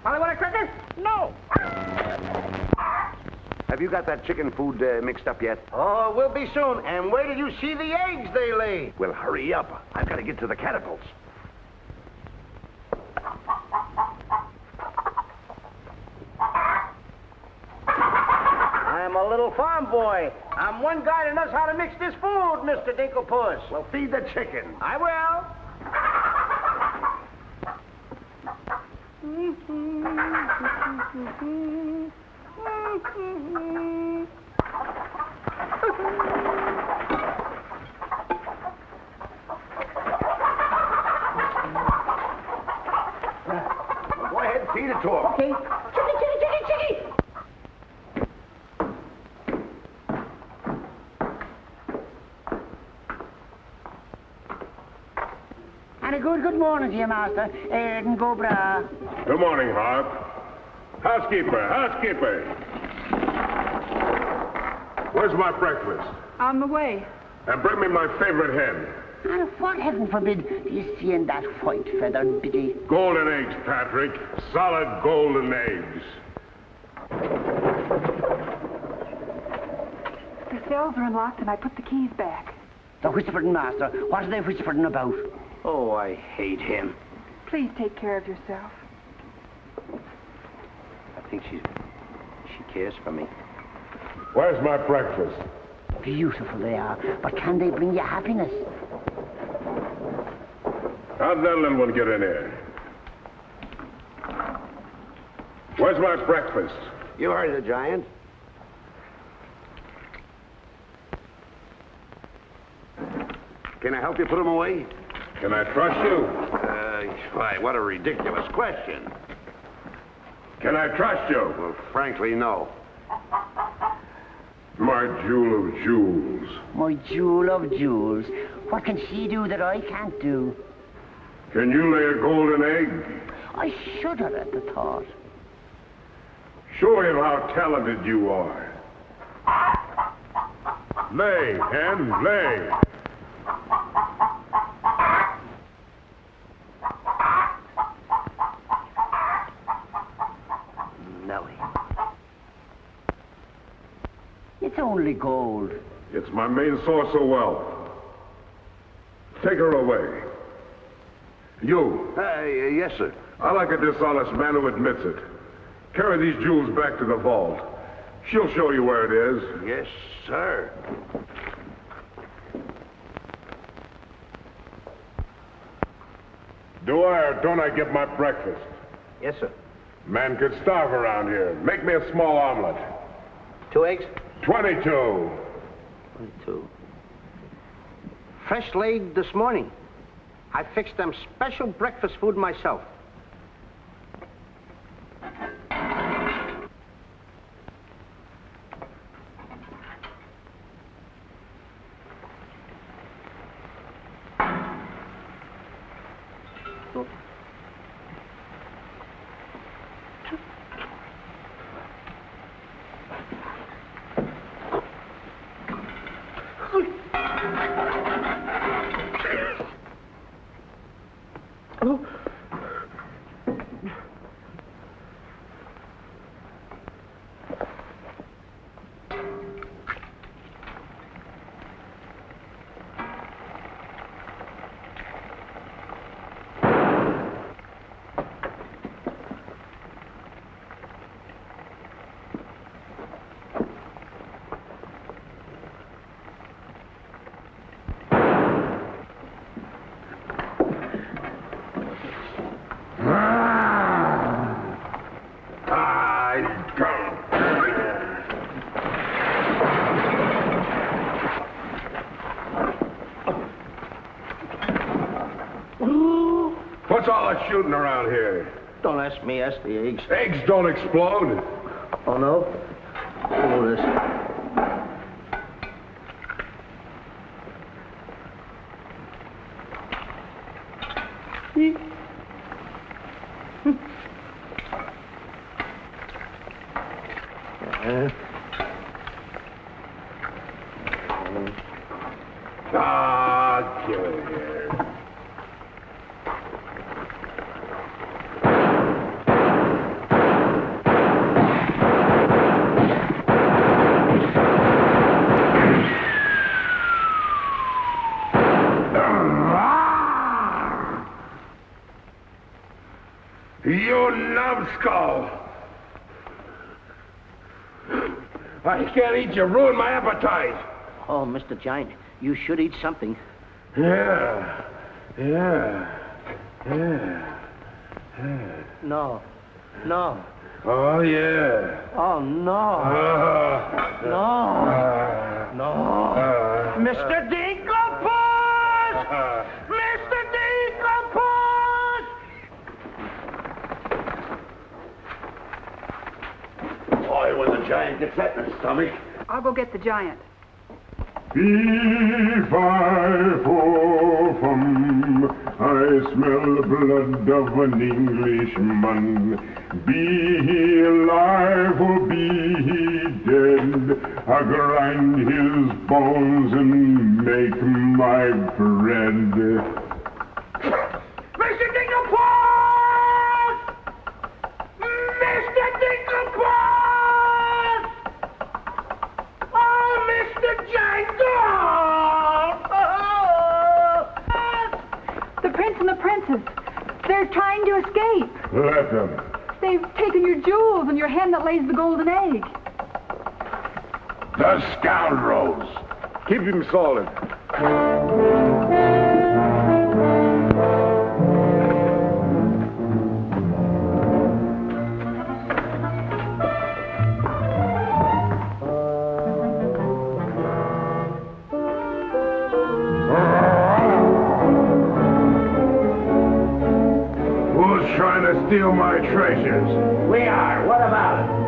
Hollywood crackers? No. Have you got that chicken food mixed up yet? Oh, we'll be soon. And wait till you see the eggs they lay. Well, hurry up. I've got to get to the catapults. I'm a little farm boy. I'm one guy that knows how to mix this food, Mr. Dinklepuss. Well, feed the chicken. I will. Go ahead and feed it to him. Okay. Chickie, chickie, chickie, chickie. And a good morning to you, Master. And go bra. Good morning, Harp. Housekeeper. Where's my breakfast? On the way. And bring me my favorite hen. And what, heaven forbid, do you see in that white-feathered biddy? Golden eggs, Patrick. Solid golden eggs. The cells are unlocked and I put the keys back. The whispering master. What are they whispering about? Oh, I hate him. Please take care of yourself. think she cares for me. Where's my breakfast? Beautiful they are, but can they bring you happiness? How'd that little one get in here? Where's my breakfast? You heard the giant. Can I help you put him away? Can I trust you? Why, what a ridiculous question. Can I trust you? Well, frankly, no. My jewel of jewels. My jewel of jewels. What can she do that I can't do? Can you lay a golden egg? I shudder at the thought. Show him how talented you are. Lay, hen, lay. Nellie. It's only gold. It's my main source of wealth. Take her away. You. Yes, sir. I like a dishonest man who admits it. Carry these jewels back to the vault. She'll show you where it is. Yes, sir. Do I or don't I get my breakfast? Yes, sir. Man could starve around here. Make me a small omelet. 2 eggs? 22. 22. Fresh laid this morning. I fixed them special breakfast food myself. What's all that shooting around here? Don't ask me, ask the eggs. Eggs don't explode. Oh, no? Oh, this. Get it here. You numbskull! I can't eat you. Ruin my appetite. Oh, Mr. Giant, you should eat something. Yeah. No. No. Oh, yeah. Oh, no. No. No. Mr. Dinkelpuss! Mr. Dinkelpuss! Boy, when the giant gets that in his stomach. I'll go get the giant. Fee-fi-fo-fum, I smell the blood of an Englishman. Be he alive or be he dead, I grind his bones and make my bread. Mr. Dinkelpuss! Mr. Dinkelpuss! Oh, Mr. Giant! The prince and the princess. They're trying to escape. Let them. They They've taken your jewels and your hen that lays the golden egg. The scoundrels! Keep him solid. Who's trying to steal my treasures? We are. What about it?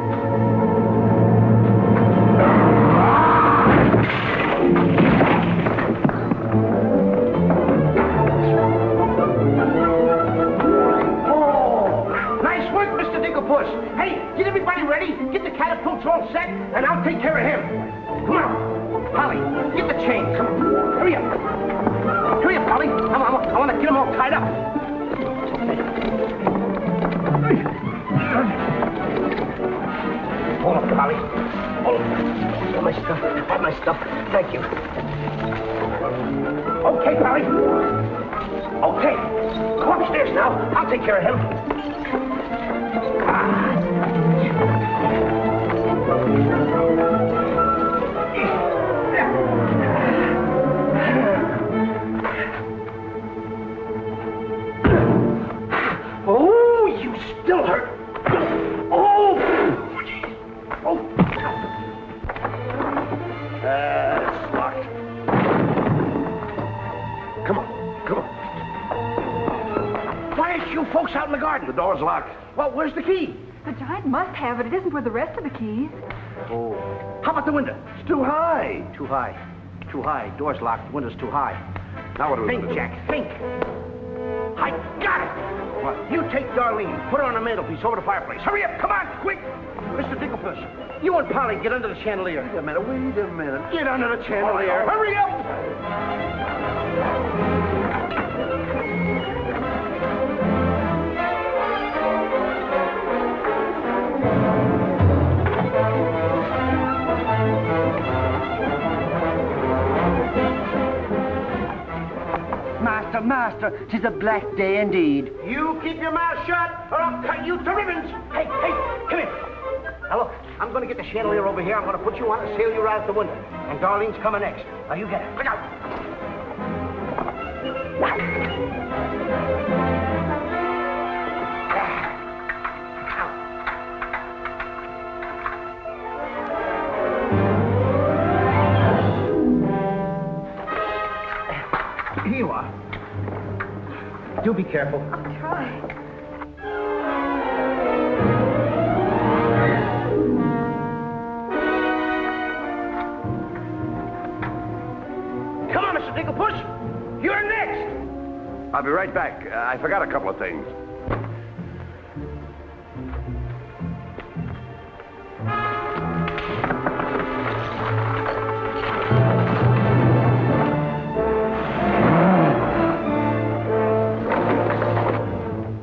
Hey, get everybody ready. Get the catapults all set, and I'll take care of him. Come on. Polly, get the chain. Come on. Hurry up. Hurry up, Polly. I want to get them all tied up. Hold up, Polly. Hold up. Got my stuff. Got my stuff. Thank you. Okay, Polly. Okay. Go upstairs now. I'll take care of him. Oh, you still hurt. Oh! Oh! It's locked. Come on, come on. Why aren't you folks out in the garden? The door's locked. Well, where's the key? The giant must have it. It isn't with the rest of the keys. Oh. How about the window? It's too high. Too high. Too high. Door's locked. Window's too high. Now what do we do? Think, Jack, think. I got it. What? You take Darlene, put her on the mantelpiece over the fireplace. Hurry up, come on, quick. Mr. Dicklepuss, you and Polly get under the chandelier. Wait a minute. Get under the chandelier. Hurry up. Master, 'tis a black day indeed. You keep your mouth shut, or I'll cut you to ribbons. Hey, come here. Now look, I'm going to get the chandelier over here. I'm going to put you on and sail you right out the window. And Darlene's coming next. Now you get it. Look out. Here you are. Do be careful. I'll try. Come on, Mr. Dicklepuss. You're next. I'll be right back. I forgot a couple of things.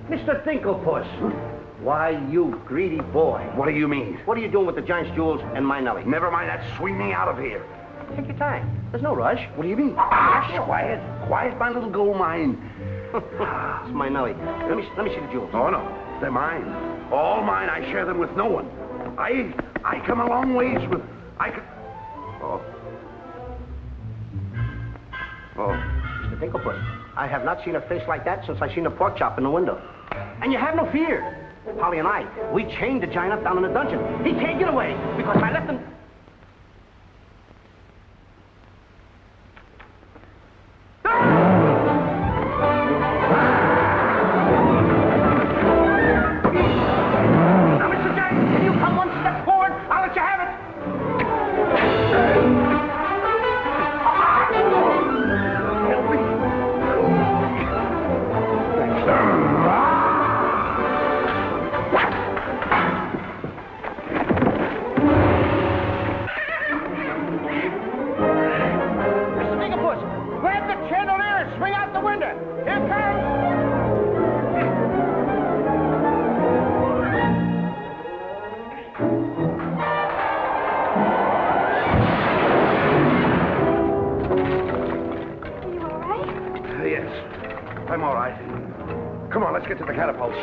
Mr. Dicklepuss. Why, you greedy boy. What do you mean? What are you doing with the giant's jewels and my Nellie? Never mind that. Swing me out of here. Take your time. There's no rush. What do you mean? Quiet, my little gold mine. It's my Nellie. Let me see the jewels. Oh, no. They're mine. All mine. I share them with no one. I come a long ways with... Oh. Mr. Dicklepuss, I have not seen a face like that since I seen a pork chop in the window. And you have no fear. Polly and I, we chained the giant up down in the dungeon. He can't get away because I left him... Now, Mr. Giant, can you come one step forward? I'll let you have it. Help me. Mr. Dicklepuss, grab the chandelier and swing out the window. Here it comes. Are you all right? Yes, I'm all right. Come on, let's get to the catapults.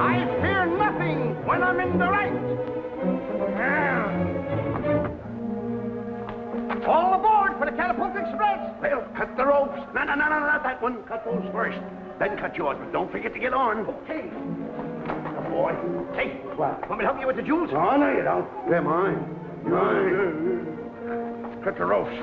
I fear nothing when I'm in the right. All aboard for the Catapult Express. Well, cut the ropes. No, not that one. Cut those first. Then cut yours, but don't forget to get on. Okay. Good boy. Hey, want me to help you with the jewels? Oh, no, you don't. They're mine. Mine. Cut the ropes.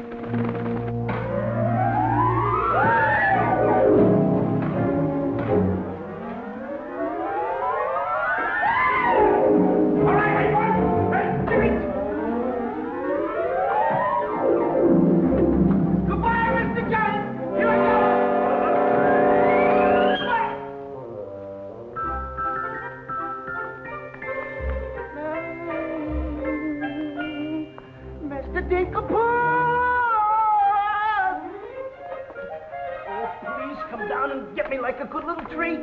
Come down and get me like a good little tree.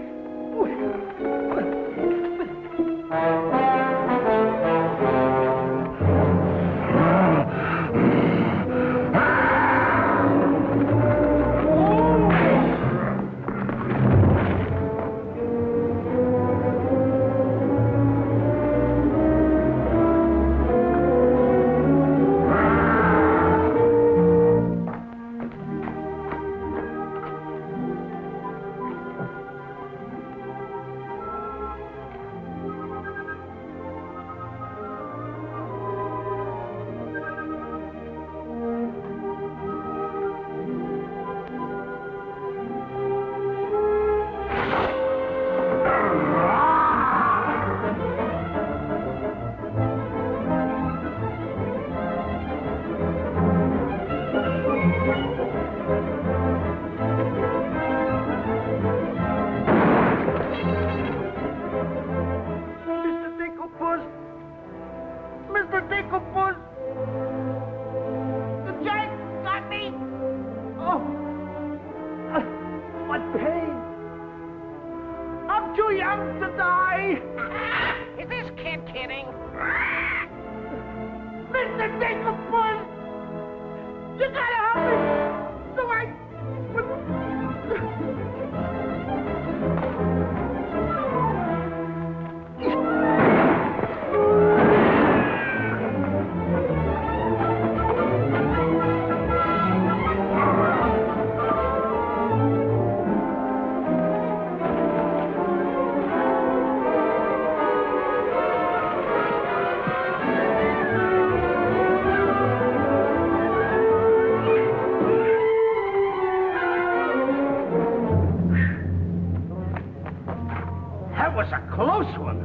That was a close one.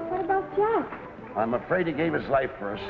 What about Jack? I'm afraid he gave his life for us.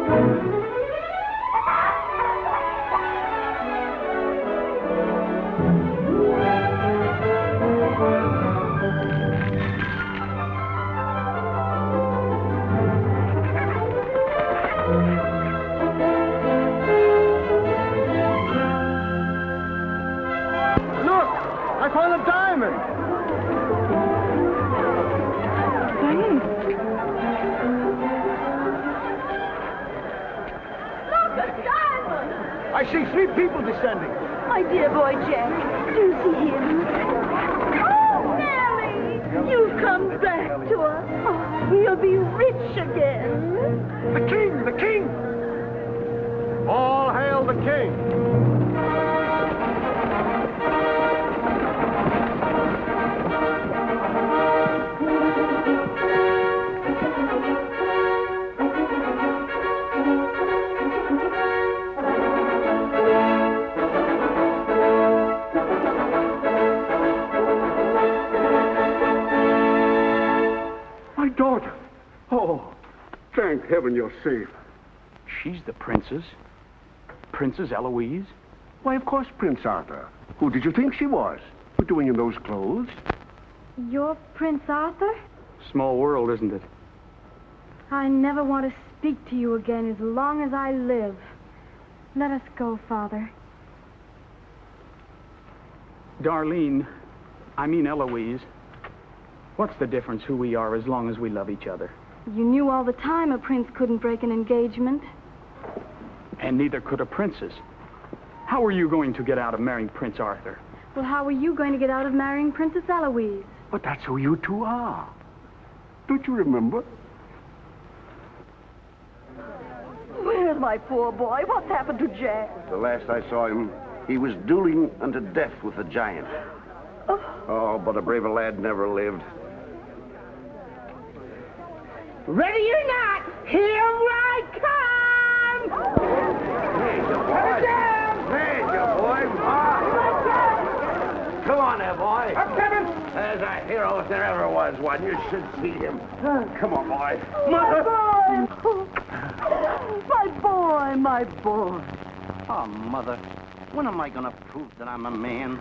Look! I found a diamond! Look, a diamond! I see 3 people descending. My dear boy Jack, do you see him? Oh, Nellie! You've come back to us. Oh, we'll be rich again. The king! The king! All hail the king! My daughter. Oh, thank heaven you're safe. She's the princess. Princess Eloise? Why, of course, Prince Arthur. Who did you think she was? What doing in those clothes? You're Prince Arthur? Small world, isn't it? I never want to speak to you again as long as I live. Let us go, Father. Darlene, I mean Eloise. What's the difference who we are as long as we love each other? You knew all the time a prince couldn't break an engagement. And neither could a princess. How are you going to get out of marrying Prince Arthur? Well, how are you going to get out of marrying Princess Eloise? But that's who you two are. Don't you remember? Where's my poor boy? What's happened to Jack? The last I saw him, he was dueling unto death with the giant. Oh, but a braver lad never lived. Ready or not, here I come! Hey, your boy. Hey, your boy. Come on there, boy. I'm coming! There's a hero if there ever was one. You should see him. Come on, boy. My boy! My boy, my boy. Oh, Mother, when am I going to prove that I'm a man?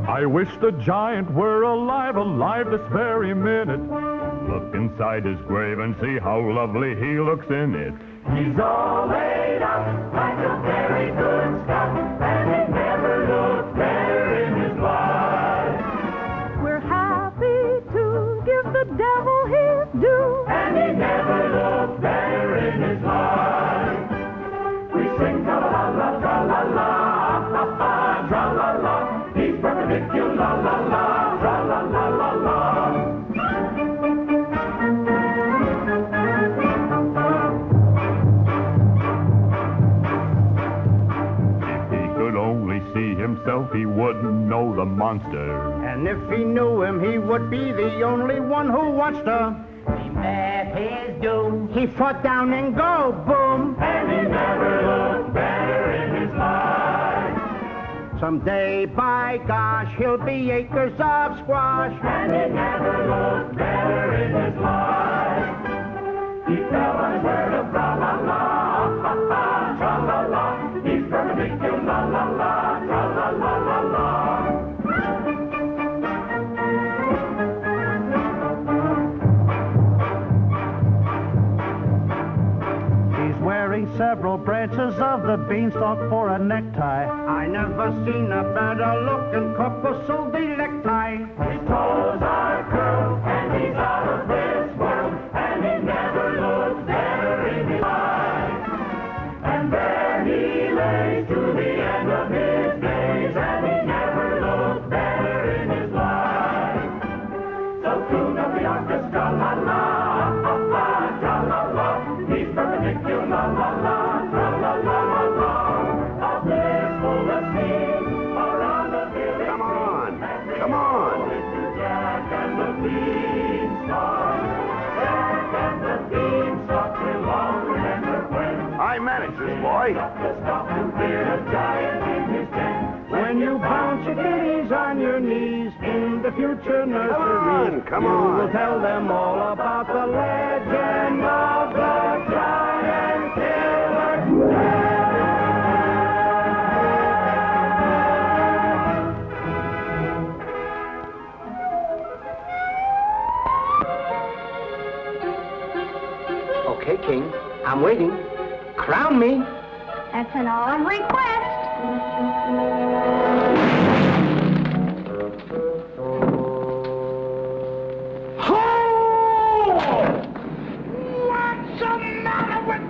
I wish the giant were alive this very minute. Look inside his grave and see how lovely he looks in it. He's all laid out like a very good stuff, and he never looked better in his life. We're happy to give the devil his due, And he never looked better in his life. We sing tra-la-la, tra-la-la, ha-ha-ha, tra-la-la. He's perpendicular, la-la-la, tra-la-la-la-la. See himself, he wouldn't know the monster. And if he knew him, he would be the only one who wants to. He met his doom. He fought down and go boom. And he never looked better in his life. Someday, by gosh, he'll be acres of squash. And he never looked better in his life. He fell on his word of tra-la-la. wearing several branches of the beanstalk for a necktie. I never seen a better looking couple, so they necktie. His toes are curled, and he's out of this world, and he never looked better in his life. And there he lays to the end of his days, and he never looked better in his life. So tune up the orchestra, la la, ha ha, tra la la, he's perpendicular, la la la, tra la la la la. A blissful scene around the village. Come on, come on. Jack and the Beanstalk. Jack and the Beanstalk will all remember when I manage this, boy. When you bounce your kiddies on your knees in the future nursery, come you on. will tell them all about the legend of the giant killer. Okay, King, I'm waiting. Crown me. That's an odd request. What's the matter with...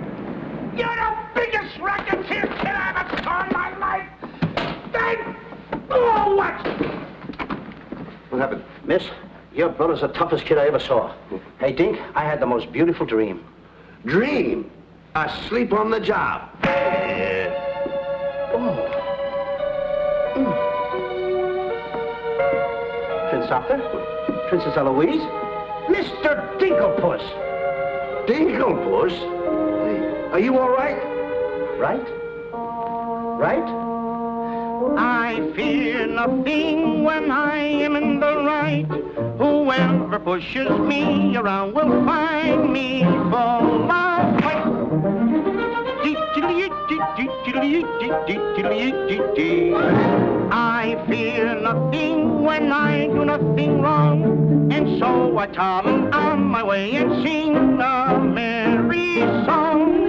You're the biggest racketeer kid I ever saw in my life. Oh, what? What happened? Miss, your brother's the toughest kid I ever saw. Hey, Dink, I had the most beautiful dream. Dream? Asleep on the job. Prince Arthur? Princess Eloise? Mr. Dinklepuss! Dinklepuss? Are you all right? Right? Right? I fear nothing when I am in the right. Whoever pushes me around will find me full of fight. I fear nothing when I do nothing wrong, and so I toddle on my way and sing a merry song.